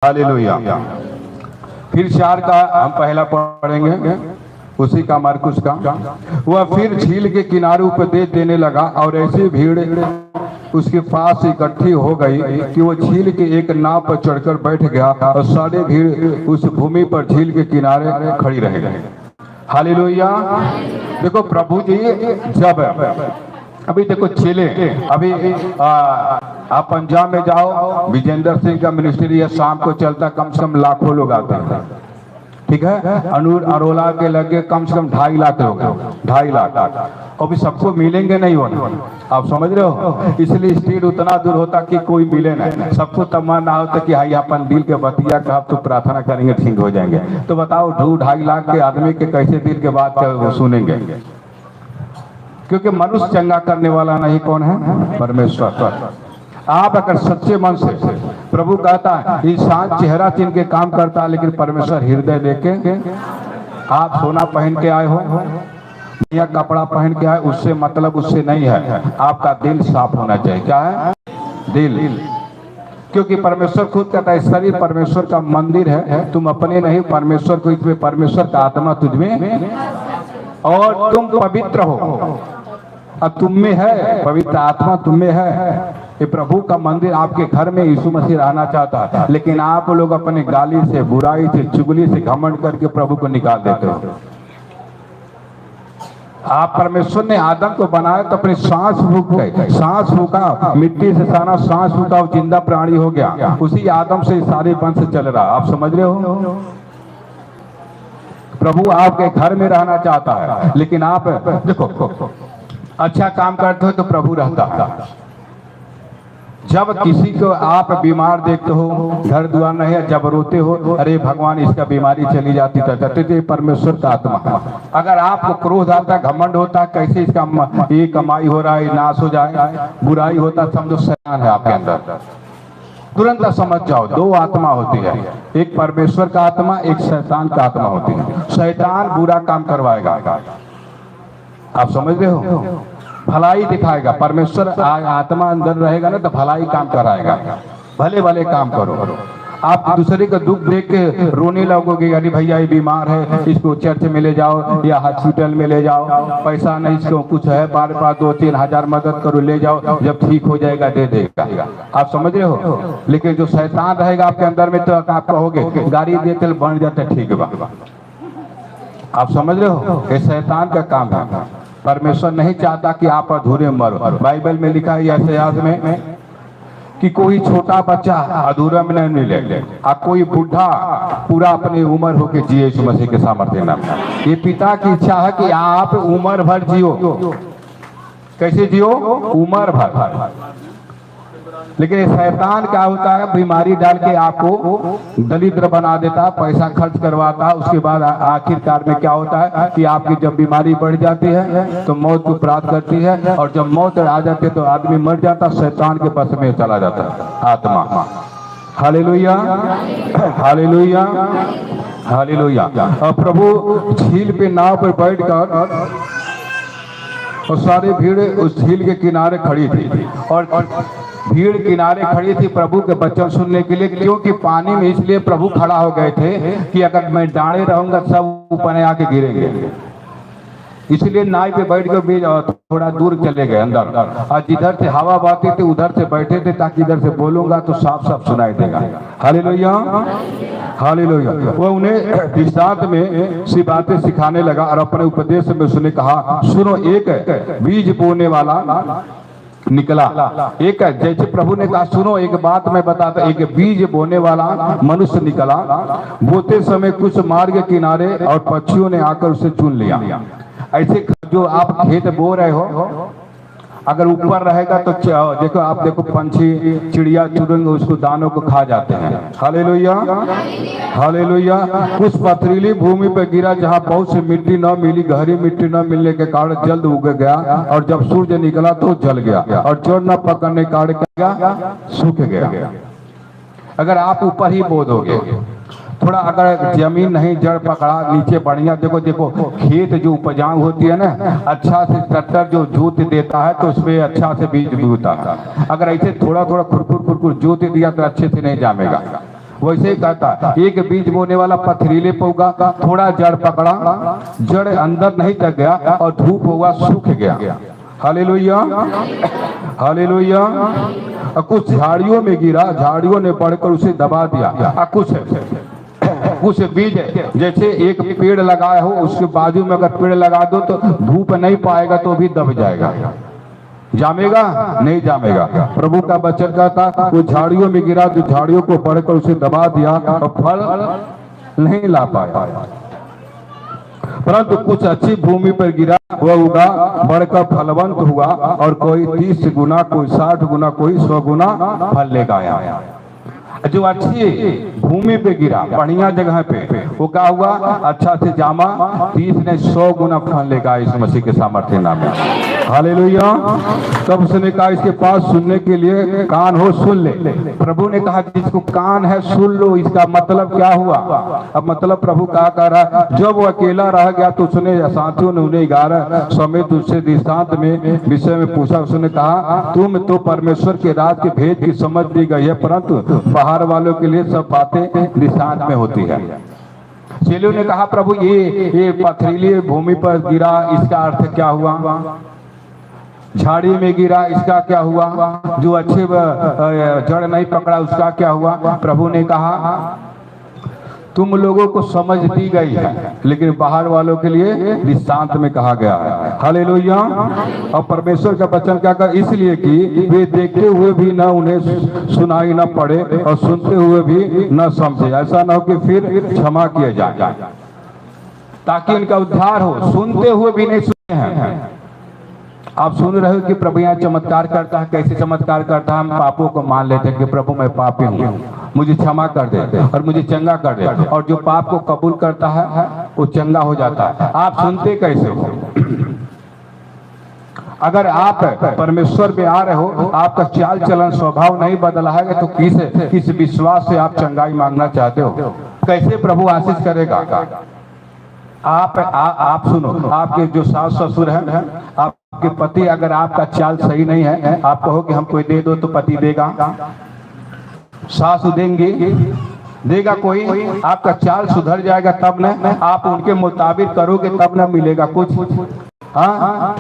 Hallelujah. फिर 4 का हम पहला पढ़ेंगे, उसी का मार्कुस का। वह फिर झील के किनारे उपदेश देने लगा और ऐसी भीड़ उसके पास इकट्ठी हो गई कि वो झील के एक नाव पर चढ़कर बैठ गया और सारी भीड़ उस भूमि पर झील के किनारे खड़ी रह गई। हालेलुया। देखो प्रभु जी जब अभी देखो चेले अभी आप पंजाब में जाओ, विजेंद्र सिंह का मिनिस्ट्री है, शाम को चलता, कम से कम लाखों लोग आते हैं। ठीक है, अनूर अरोला के लगे कम से कम 2.5 लाख लोग, 2.5 लाख। अभी सबको मिलेंगे नहीं होना, आप समझ रहे हो। इसलिए स्टेट उतना दूर होता कि कोई मिले नहीं, सबको तमन्ना होता कि हाई अपन दिल के बतिया का तो प्रार्थना करेंगे ठीक हो जाएंगे। तो बताओ 2-2.5 लाख के आदमी के कैसे दिल के बात सुनेंगे, क्योंकि मनुष्य चंगा करने वाला नहीं कौन है? परमेश्वर। आप अगर सच्चे मन से, प्रभु कहता है इंसान चेहरा चिन्ह के काम करता है लेकिन परमेश्वर हृदय देके। आप सोना पहन के आए हो या कपड़ा पहन के आए, उससे मतलब उससे नहीं है, आपका दिल साफ होना चाहिए। क्या है? दिल। क्योंकि परमेश्वर खुद कहता है शरीर परमेश्वर का मंदिर है, तुम अपने नहीं परमेश्वर को, इसमें परमेश्वर का आत्मा तुझमें और तुम पवित्र हो। अब तुम में है, पवित्र आत्मा तुम में है। ये प्रभु का मंदिर आपके घर में यीशु मसीह रहना चाहता है, लेकिन आप लोग अपने गाली से, बुराई से, चुगली से, घमंड करके प्रभु को निकाल देते हो। आप परमेश्वर ने आदम को बनाया तो अपनी सांस फूक गए, सांस फूका, मिट्टी से सारा सांस फूका, जिंदा प्राणी हो गया। उसी आदम से सारे वंश चल रहा, आप समझ रहे हो। प्रभु आपके घर में रहना चाहता है, लेकिन आप देखो अच्छा काम करते हो तो प्रभु रहता है। जब किसी को आप बीमार देखते हो, घर द्वार नहीं है, जब रोते हो अरे भगवान इसका बीमारी चली जाती, तो कहते थे परमेश्वर का आत्मा। अगर आपको क्रोध आता, घमंड होता, कैसे इसका ये कमाई हो रहा है नाश हो जाए, बुराई होता, समझो शैतान है आपके अंदर। तुरंत समझ जाओ 2 आत्मा होती है, एक परमेश्वर का आत्मा, एक शैतान का आत्मा होती है। शैतान बुरा काम करवाएगा, आप समझ रहे हो, भलाई दिखाएगा। परमेश्वर आत्मा अंदर रहेगा ना तो भलाई काम कराएगा, भले भले काम करो। आप दूसरे का दुख देख के रोने लगोगे, अरे भैया ये बीमार है, इसको चर्च में ले जाओ या हॉस्पिटल में ले जाओ, पैसा नहीं, इसको कुछ है, बार 2-3 हजार मदद करो, ले जाओ, जब ठीक हो जाएगा दे देगा। आप समझ रहे हो। लेकिन जो शैतान रहेगा आपके अंदर में तो आप कहोगे गाड़ी देते बन जाते ठीक बा। आप समझ रहे हो, ये शैतान का काम है। परमेश्वर नहीं चाहता कि आप अधूरे मरो। बाइबल में लिखा है यशायाह में कि कोई छोटा बच्चा अधूरा में नहीं मिले, आप कोई बूढ़ा पूरा अपनी उम्र होके जिए यीशु मसीह के सामर्थ्य नाम। ये पिता की इच्छा है कि आप उम्र भर जियो। कैसे जियो? उम्र भर। लेकिन शैतान क्या होता है, बीमारी डाल के आपको दरिद्र बना देता, पैसा खर्च करवाता, उसके बाद आखिरकार में क्या होता है कि आपकी जब बीमारी बढ़ जाती है तो मौत को प्राप्त करती है, और जब मौत आ जाती है तो आदमी मर जाता, शैतान के बस में चला जाता है आत्मा। Hallelujah, hallelujah, hallelujah. और प्रभु झील पे नाव पर बैठकर और सारी भीड़ उस झील के किनारे खड़ी थी, और भीड़ किनारे खड़ी थी प्रभु के वचन सुनने के लिए। क्योंकि पानी में इसलिए प्रभु खड़ा हो गए थे कि अगर मैं डांडे रहूंगा सब ऊपर आके गिरेंगे, इसलिए नाव पे बैठ कर थोड़ा दूर चले गए अंदर, और जिधर से हवा बहती थी उधर से बैठे थे ताकि इधर से बोलूंगा तो साफ साफ सुनाई देगा। Hallelujah, hallelujah. वो उन्हें दृष्टांत में सी बातें सिखाने लगा और अपने उपदेश में उसने कहा, सुनो, एक बीज बोने वाला निकला। एक जैसे प्रभु ने कहा सुनो एक बात मैं बताता, एक बीज बोने वाला मनुष्य निकला, बोते समय कुछ मार्ग किनारे और पक्षियों ने आकर उसे चुन लिया। ऐसे जो आप खेत बो रहे हो, अगर ऊपर रहेगा तो देखो आप देखो पंछी चिड़िया चुरंग उसको दानों को खा जाते हैं। Hallelujah, hallelujah. कुछ पथरीली भूमि पर गिरा जहाँ बहुत सी मिट्टी न मिली, गहरी मिट्टी न मिलने के कारण जल्द उग गया, और जब सूर्य निकला तो जल गया, और जड़ न पकड़ने के कारण क्या सूख गया। अगर आप ऊपर ही बो दोगे, थोड़ा अगर जमीन नहीं जड़ पकड़ा नीचे बढ़िया, देखो देखो खेत जो उपजाऊ होती है ना, अच्छा से ट्रैक्टर जो जोत देता है तो उसमें अच्छा से बीज भी होता है। अगर ऐसे थोड़ा थोड़ा खुरखुर खुरखुर जोत दिया तो अच्छे से नहीं जामेगा। वैसे ही कहता, एक बीज बोने वाला पथरीले पे उगा, थोड़ा जड़ पकड़ा, जड़ अंदर नहीं तक गया और धूप हुआ सूख गया। Hallelujah, hallelujah. और कुछ झाड़ियों में गिरा, झाड़ियों ने बढ़कर उसे दबा दिया। कुछ बीज जैसे एक पेड़ लगाया हो, उसके बाजू में अगर पेड़ लगा दो तो धूप नहीं पाएगा तो भी दब जाएगा, जामेगा नहीं जामेगा। प्रभु का वचन कहता, वो झाड़ियों में गिरा तो झाड़ियों को बढ़कर उसे दबा दिया और फल नहीं ला पाया। परंतु कुछ अच्छी भूमि पर गिरा, वह उगा, बढ़कर फलवंत हुआ और कोई 30 गुना, कोई 60 गुना, कोई 100 गुना फल लेकर आया। जो अच्छी भूमि पे गिरा, बढ़िया जगह पे, वो क्या हुआ, अच्छा से जामा, 30 ने 100 गुना फल लेगा इस मसीह के सामर्थ्य नाम में। हालेलुया। तब उसने कहा, इसके पास सुनने के लिए कान हो सुन ले। प्रभु ने कहा कि जिसको कान है सुन लो। इसका मतलब क्या हुआ? अब मतलब प्रभु क्या कह रहा है, जब वो अकेला रह गया तो उसने साथियों ने उन्हें 11 समेत उससे दृष्टांत में विषय में पूछा। उसने कहा, तुम तो परमेश्वर के राज के भेद की समझ दी गई है, परंतु बाहर वालों के लिए सब बातें दृष्टांत में होती है। चेलों ने कहा, प्रभु ये पथरीली भूमि पर गिरा, इसका अर्थ क्या हुआ? झाड़ी में गिरा, इसका क्या हुआ? जो अच्छे जड़ नहीं पकड़ा, उसका क्या हुआ? प्रभु ने कहा, तुम लोगों को समझ दी गई है, लेकिन बाहर वालों के लिए दृष्टांत में कहा गया है। हालेलुया। और परमेश्वर का वचन क्या कर, इसलिए कि वे देखते हुए भी न उन्हें सुनाई न पड़े और सुनते हुए भी न समझे, ऐसा न हो कि फिर क्षमा किए जाए, ताकि इनका उद्धार हो। सुनते हुए भी नहीं सुने हैं। आप सुन रहे हो कि प्रभु यहाँ चमत्कार करता है। कैसे चमत्कार करता है? हम पापों को मान लेते हैं कि प्रभु मैं पापी हूँ, मुझे क्षमा कर दे और मुझे चंगा कर दे, और जो पाप को कबूल करता है वो चंगा हो जाता है। आप सुनते कैसे हो? अगर आप परमेश्वर में आ रहे हो, आपका चाल चलन स्वभाव नहीं बदला है, तो किस विश्वास से आप चंगाई मांगना चाहते हो? कैसे प्रभु आशीष करेगा? आप सुनो, आपके जो सास ससुर हैं, आपके पति, अगर आपका चाल सही नहीं है, आप कहो कि हमको दे दो, तो पति देगा? सासु देगा कोई? आपका चाल सुधर जाएगा तब न, आप उनके मुताबिक करोगे तब न मिलेगा कुछ, हाँ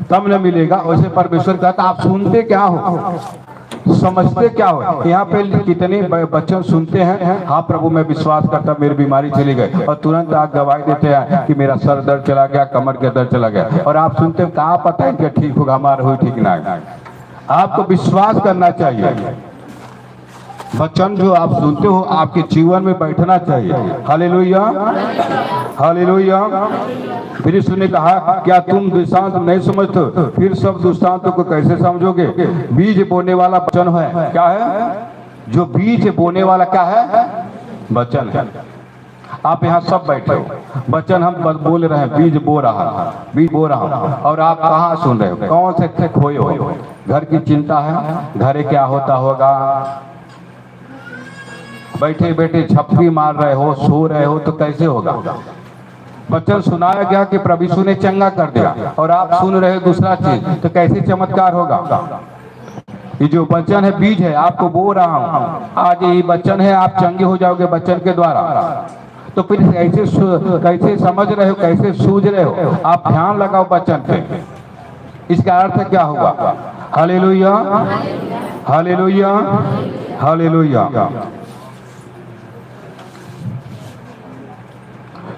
तब न मिलेगा। वैसे परमेश्वर कहता, आप सुनते क्या हो, समझते क्या हो? यहाँ पे कितने बच्चे सुनते हैं, हाँ प्रभु मैं विश्वास करता, मेरी बीमारी चली गई, और तुरंत आप गवाही देते हैं कि मेरा सर दर्द चला गया, कमर के दर्द चला गया, और आप सुनते हो कहाँ पता है कि ठीक होगा, हमारा हो ठीक ना है। आपको विश्वास करना चाहिए। वचन जो आप सुनते हो आपके जीवन में बैठना चाहिए। Hallelujah, hallelujah. फिर यीशु ने कहा, क्या तुम दृष्टांत नहीं समझते? फिर सब दृष्टांतों को कैसे समझोगे? बीज बोने वाला वचन है। क्या है? जो बीज बोने वाला क्या है? वचन है। आप यहाँ सब बैठे हो, वचन हम बोल रहे हैं, बीज बो रहा हूँ, और आप कहाँ सुन रहे हो? कौन से खोए हो? घर की चिंता है, घरे क्या होता होगा, बैठे बैठे झपकी मार रहे हो, सो रहे हो, तो कैसे होगा? वचन सुनाया गया कि प्रभु यीशु ने चंगा कर दिया, और आप सुन रहे हो दूसरा चीज, तो कैसे चमत्कार होगा? ये जो वचन है बीज है, आपको बो रहा हूँ, आज ये वचन है, आप चंगे हो जाओगे वचन के द्वारा। तो फिर कैसे समझ रहे हो, कैसे सूझ रहे हो? आप ध्यान लगाओ वचन पे। इसका अर्थ क्या होगा? Hallelujah, hallelujah, hallelujah.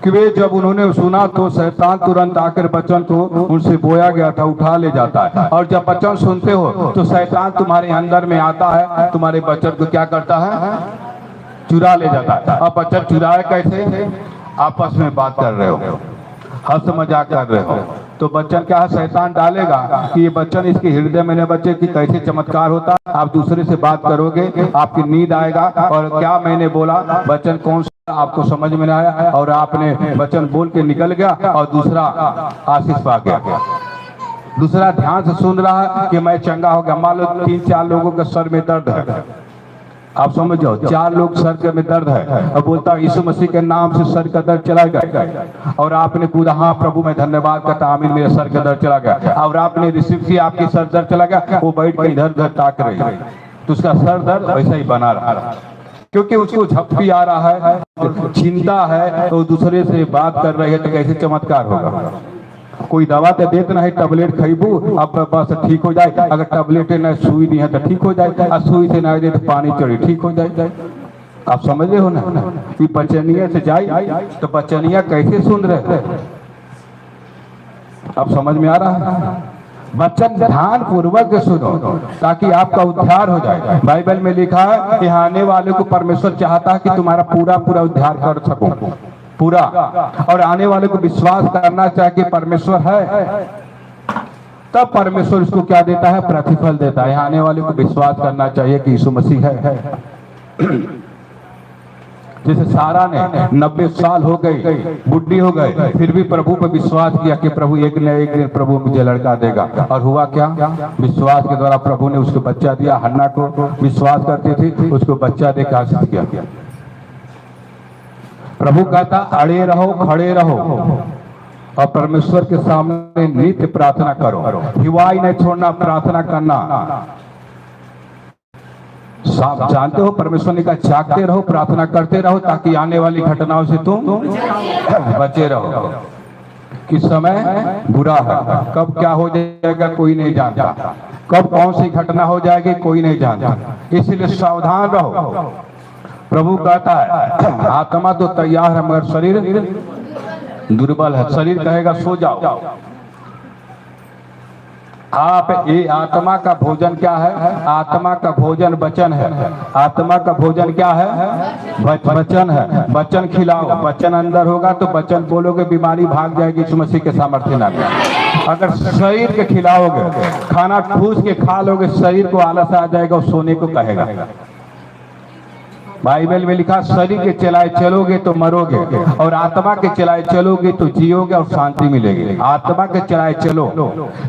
कि वे जब उन्होंने सुना तो शैतान तुरंत आकर वचन को उनसे बोया गया था उठा ले जाता है। और जब वचन सुनते हो तो शैतान तुम्हारे अंदर में आता है, तुम्हारे वचन को क्या करता है? चुरा ले जाता है। अब वचन चुराए कैसे? आपस में बात कर रहे हो, हंस मजाक कर रहे हो, तो वचन क्या है? शैतान डालेगा कि ये वचन इसके हृदय में न बचे कि कैसे चमत्कार होता। आप दूसरे से बात करोगे, आपकी नींद आएगा, और क्या मैंने बोला, वचन कौन सा आपको समझ में नहीं आया, और आपने वचन बोल के निकल गया, और दूसरा आशीष पा गया। दूसरा ध्यान से सुन रहा है कि मैं चंगा हो गया। मान लो 3-4 लोगों के सर में दर्द है, आप समझ जाओ, 4 लोग सर में दर्द है, और बोलता यीशु मसीह के नाम से सर का दर्द चला गया, और आपने पूरा हाँ प्रभु मैं धन्यवाद करता, आमीन, मेरे सर का दर्द चला गया, और आपने रिसीव किया, आपकी सर दर्द चला गया। वो बैठ के इधर उधर ताक रही, तो उसका सर दर्द वैसा ही बना रहा। क्योंकि उसको झपकी आ रहा है, चिंता है, तो दूसरे से बात कर रहे हैं, तो कैसे चमत्कार होगा। कोई दवा तो देते नहीं, टैबलेट खइबू अब बस ठीक हो जाए, अगर टैबलेट न सुई नहीं है तो ठीक हो जाए, और सुई से नहीं दे तो पानी चढ़ी ठीक हो जाए। आप समझ रहे हो ना कि बचनिया से जाए तो बचनिया कैसे सुन रहे, आप समझ में आ रहा है। वचन ध्यान पूर्वक सुनो ताकि आपका उद्धार हो जाए। बाइबल में लिखा है कि आने वाले को परमेश्वर चाहता है कि तुम्हारा पूरा पूरा उद्धार कर सको, पूरा, और आने वाले को विश्वास करना चाहिए कि परमेश्वर है, तब परमेश्वर उसको क्या देता है, प्रतिफल देता है। आने वाले को विश्वास करना चाहिए कि यीशु मसीह है। जैसे सारा ने 90 साल हो गई, बुढ़ी हो गए, फिर भी प्रभु पर विश्वास किया कि प्रभु एक न एक दिन प्रभु मुझे लड़का देगा, और हुआ क्या, विश्वास के द्वारा प्रभु ने उसको बच्चा दिया। हन्ना को विश्वास करती थी, उसको बच्चा दे के आशीष किया। प्रभु कहता अड़े रहो, खड़े रहो, और परमेश्वर के सामने नित्य प्रार्थना करो, हिवाई नहीं छोड़ना, प्रार्थना करना। आप जानते हो परमेश्वर ने कहा जागते रहो, प्रार्थना करते रहो, ताकि आने वाली घटनाओं से तुम बचे रहो। किस समय बुरा है, कब क्या हो जाएगा कोई नहीं जानता, कब कौन सी घटना हो जाएगी कोई नहीं जानता, इसलिए सावधान रहो। प्रभु कहता है आत्मा तो तैयार है मगर शरीर दुर्बल है। शरीर कहेगा सो जाओ। आप ये आत्मा का भोजन क्या है, आत्मा का भोजन वचन है। आत्मा का भोजन क्या है, वचन है। वचन खिलाओ, वचन अंदर होगा तो वचन बोलोगे, बीमारी भाग जाएगी यीशु मसीह के सामर्थ्य नाम। अगर शरीर के खिलाओगे, खाना ठूस के खा लोगे, शरीर को आलस आ जाएगा और सोने को कहेगा। बाइबल में लिखा शरीर के चलाए चलोगे तो मरोगे, और आत्मा के चलाए चलोगे तो जियोगे और शांति मिलेगी। आत्मा के चलाए चलो।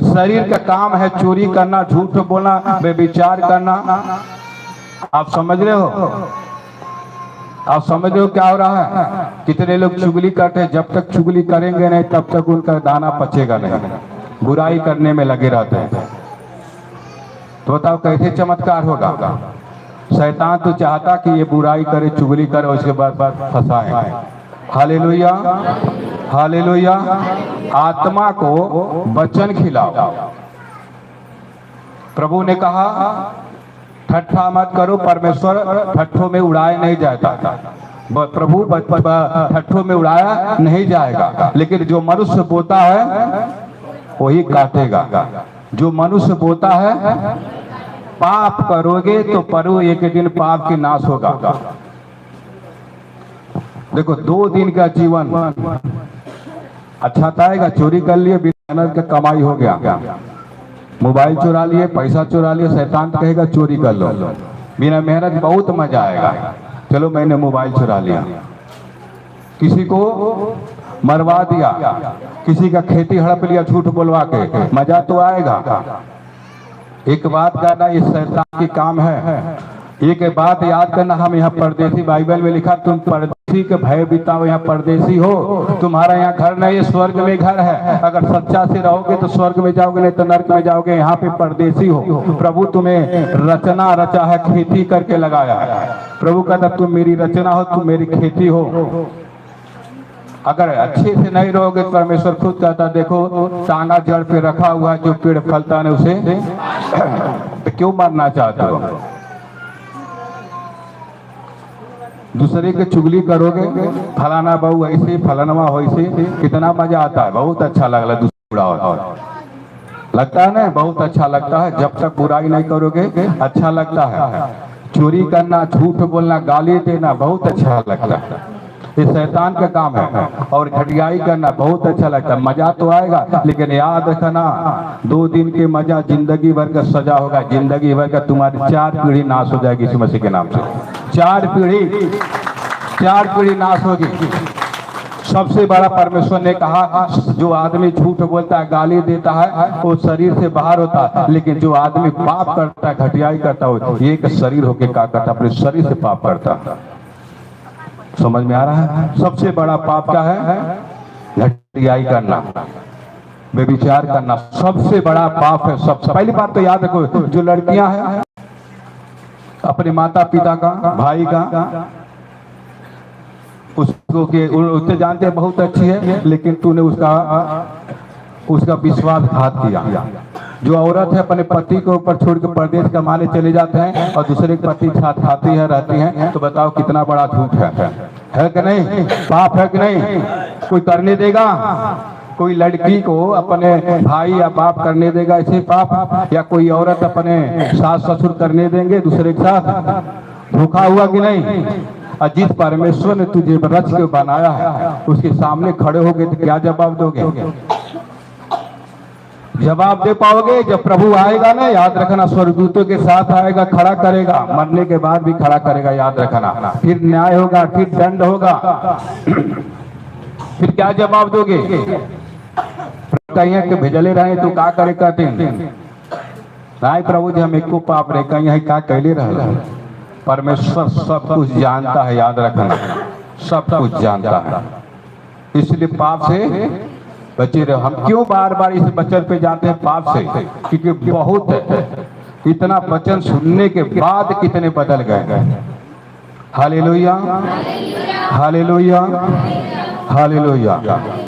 शरीर का काम है चोरी करना, झूठ बोलना, व्यभिचार करना। आप समझ रहे हो, आप समझ रहे हो क्या हो रहा है। कितने लोग चुगली करते हैं, जब तक चुगली करेंगे नहीं तब तक उनका दाना पचेगा नहीं, बुराई करने में लगे रहते हैं। तो बताओ कैसे चमत्कार होगा। शैतान तो चाहता कि ये बुराई करे, चुगली करे, उसके बाद फंसाए। Hallelujah, hallelujah. आत्मा को वचन खिलाओ। प्रभु ने कहा ठट्ठा मत करो, परमेश्वर ठट्ठों में उड़ाया नहीं जाता। प्रभु ठट्ठों में उड़ाया नहीं जाएगा, लेकिन जो मनुष्य बोता है वही काटेगा। जो मनुष्य बोता है, पाप करोगे तो परो एक दिन पाप की नाश होगा। देखो 2 दिन का जीवन अच्छा थाएगा, चोरी कर लिए, बिना मेहनत का कमाई हो गया, मोबाइल चुरा लिए, पैसा चुरा लिए, शैतान कहेगा चोरी कर लो, बिना मेहनत बहुत मजा आएगा। चलो मैंने मोबाइल चुरा लिया, किसी को मरवा दिया, किसी का खेती हड़प लिया झूठ बोलवा के, मजा तो आएगा। एक बात करना, ये शैतान की काम है। एक बात याद करना, हम यहाँ परदेसी, बाइबल में लिखा तुम परदेसी के भय बिताओ, यहाँ परदेसी हो, तुम्हारा यहाँ घर नहीं, स्वर्ग में घर है। अगर सच्चा से रहोगे तो स्वर्ग में जाओगे, नहीं तो नर्क में जाओगे। यहाँ पे परदेसी हो। प्रभु तुम्हें रचना रचा है, खेती करके लगाया है। प्रभु कहता तुम मेरी रचना हो, तुम मेरी खेती हो। अगर अच्छे से नहीं रहोगे, परमेश्वर खुद कहता देखो टांगा जड़ पे रखा हुआ है, जो पेड़ फलता नहीं उसे तो क्यों मरना चाहते हो। दूसरे के चुगली करोगे, फलाना बहू ऐसे, फलाना हो ऐसे, कितना मजा आता है, बहुत अच्छा लगता है। दूसरा लगता है ना, बहुत अच्छा लगता है। जब तक बुराई नहीं करोगे अच्छा लगता है। चोरी करना, झूठ बोलना, गाली देना बहुत अच्छा लगता है, ये शैतान का काम है। और घटियाई करना बहुत अच्छा लगता है, मजा तो आएगा, लेकिन याद रखना 2 दिन के मजा जिंदगी भर का सजा होगा। जिंदगी भर का तुम्हारी 4 पीढ़ी नाश हो जाएगी यीशु मसीह के नाम से। 4 पीढ़ी नाश होगी। सबसे बड़ा परमेश्वर ने कहा जो आदमी झूठ बोलता है, गाली देता है, वो शरीर से बाहर होता है, लेकिन जो आदमी पाप करता है, घटियाई करता है, ये एक शरीर होके क्या करता है, अपने शरीर से पाप करता है। समझ में आ रहा है। सबसे बड़ा पाप क्या है, घटियाई करना, व्यभिचार करना सबसे बड़ा पाप है। सबसे पहली बात तो याद रखो, जो लड़कियां हैं अपने माता पिता का, भाई का, उसको के उससे जानते हैं बहुत अच्छी है, लेकिन तूने उसका विश्वासघात किया। जो औरत है अपने पति को ऊपर छोड़ के परदेश कमाने चले जाते हैं और दूसरे के पति साथ खाती है, रहती हैं, तो बताओ कितना बड़ा झूठ है कि नहीं? पाप है कि नहीं? कोई करने देगा? कोई लड़की को अपने भाई या बाप करने देगा ऐसे पाप? या कोई औरत अपने सास ससुर करने देंगे दूसरे के साथ? धोखा हुआ कि नहीं? और जिस परमेश्वर ने तुझे रच के बनाया है उसके सामने खड़े होगे तो क्या जवाब दोगे? जवाब दे पाओगे? जब प्रभु आएगा ना, याद रखना, स्वर्गदूतों के साथ आएगा, खड़ा करेगा, मरने के बाद भी खड़ा करेगा, याद रखना। फिर न्याय होगा, फिर दंड होगा। फिर क्या जवाब दोगे? कहीं के भेजले रहे तो का करे कहते नहीं प्रभु जी हम एको पाप रहे कहीं का कैले रहे। परमेश्वर सब कुछ जानता है, याद रखना, सब कुछ जानता है। इसलिए पाप से बचे रहो। हम क्यों बार बार इस वचन पे जाते हैं पाप से? क्योंकि बहुत इतना वचन सुनने के बाद कितने बदल गए। Hallelujah, hallelujah, hallelujah.